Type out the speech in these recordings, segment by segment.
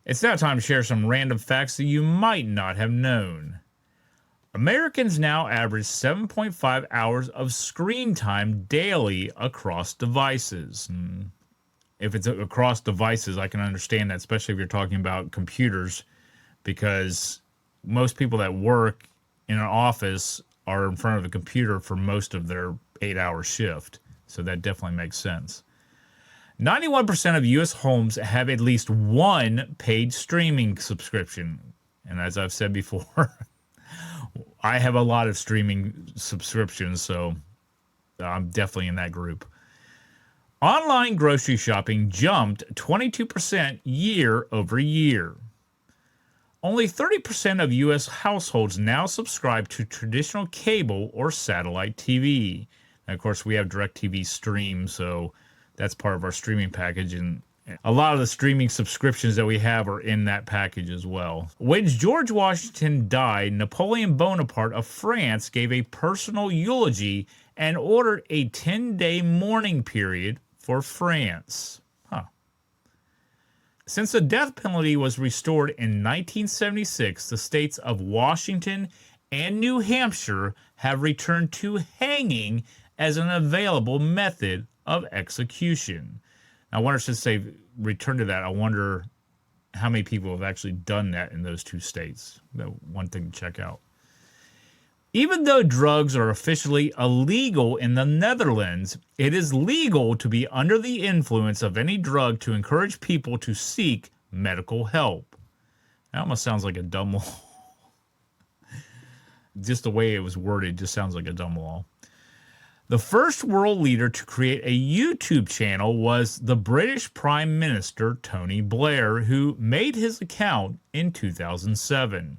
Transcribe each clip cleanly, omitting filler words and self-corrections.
It's now time to share some random facts that you might not have known. Americans now average 7.5 hours of screen time daily across devices. If it's across devices, I can understand that, especially if you're talking about computers, because most people that work in an office are in front of the computer for most of their 8-hour shift. So that definitely makes sense. 91% of U.S. homes have at least one paid streaming subscription. And as I've said before, I have a lot of streaming subscriptions, so I'm definitely in that group. Online grocery shopping jumped 22% year over year. Only 30% of U.S. households now subscribe to traditional cable or satellite TV. And of course, we have DirecTV Stream, so that's part of our streaming package, and a lot of the streaming subscriptions that we have are in that package as well. When George Washington died, Napoleon Bonaparte of France gave a personal eulogy and ordered a 10-day mourning period for France. Since the death penalty was restored in 1976, the states of Washington and New Hampshire have returned to hanging as an available method of execution. Now, I wonder, since they've returned to that, I wonder how many people have actually done that in those two states. One thing to check out. Even though drugs are officially illegal in the Netherlands, it is legal to be under the influence of any drug to encourage people to seek medical help. That almost sounds like a dumb law. Just the way it was worded just sounds like a dumb law. The first world leader to create a YouTube channel was the British Prime Minister Tony Blair, who made his account in 2007.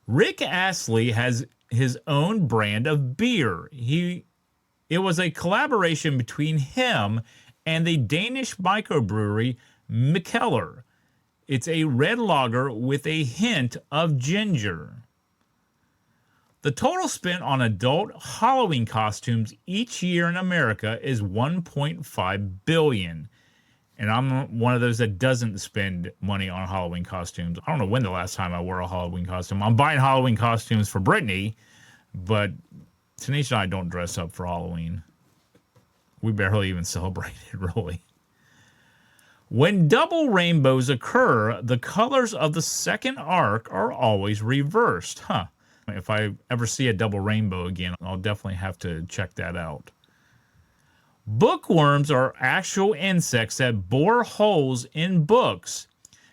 Rick Astley has his own brand of beer. It was a collaboration between him and the Danish microbrewery Mikkeller. It's a red lager with a hint of ginger. The total spent on adult Halloween costumes each year in America is $1.5 billion. And I'm one of those that doesn't spend money on Halloween costumes. I don't know when the last time I wore a Halloween costume. I'm buying Halloween costumes for Brittany, but Tanisha and I don't dress up for Halloween. We barely even celebrate it, really. When double rainbows occur, the colors of the second arc are always reversed. If I ever see a double rainbow again, I'll definitely have to check that out. Bookworms are actual insects that bore holes in books.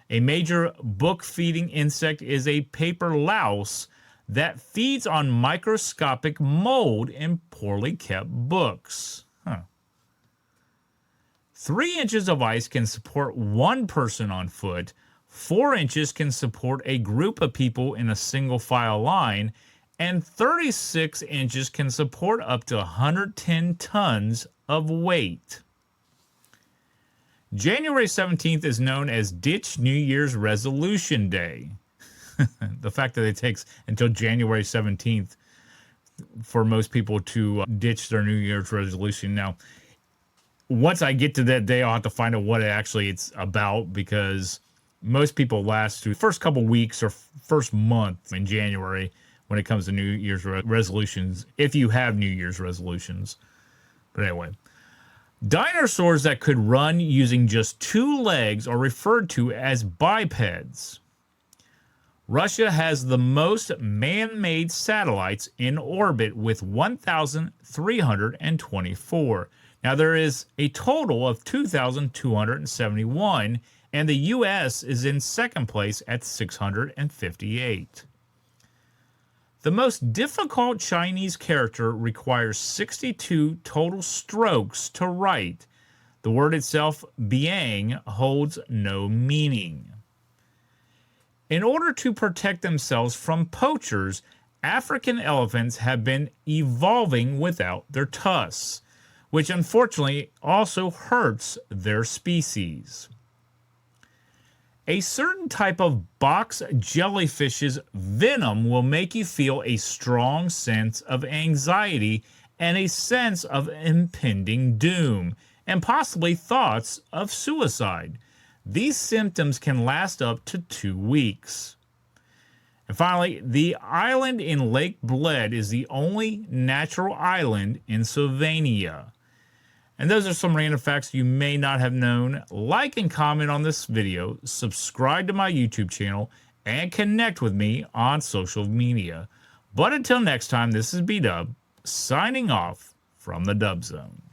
A major book-feeding insect is a paper louse that feeds on microscopic mold in poorly kept books. 3 inches of ice can support one person on foot. 4 inches can support a group of people in a single file line, and 36 inches can support up to 110 tons of weight. January 17th is known as Ditch New Year's Resolution Day. The fact that it takes until January 17th for most people to ditch their New Year's resolution. Now, once I get to that day, I'll have to find out what it's about, because most people last through the first couple weeks or first month in January when it comes to New Year's resolutions, if you have New Year's resolutions. But anyway, dinosaurs that could run using just 2 legs are referred to as bipeds. Russia has the most man-made satellites in orbit with 1,324. Now, there is a total of 2,271, and the U.S. is in second place at 658. The most difficult Chinese character requires 62 total strokes to write. The word itself, biang, holds no meaning. In order to protect themselves from poachers, African elephants have been evolving without their tusks, which unfortunately also hurts their species. A certain type of box jellyfish's venom will make you feel a strong sense of anxiety and a sense of impending doom, and possibly thoughts of suicide. These symptoms can last up to 2 weeks. And finally, the island in Lake Bled is the only natural island in Sylvania. And those are some random facts you may not have known. Like and comment on this video, subscribe to my YouTube channel, and connect with me on social media. But until next time, this is B-Dub, signing off from the Dub Zone.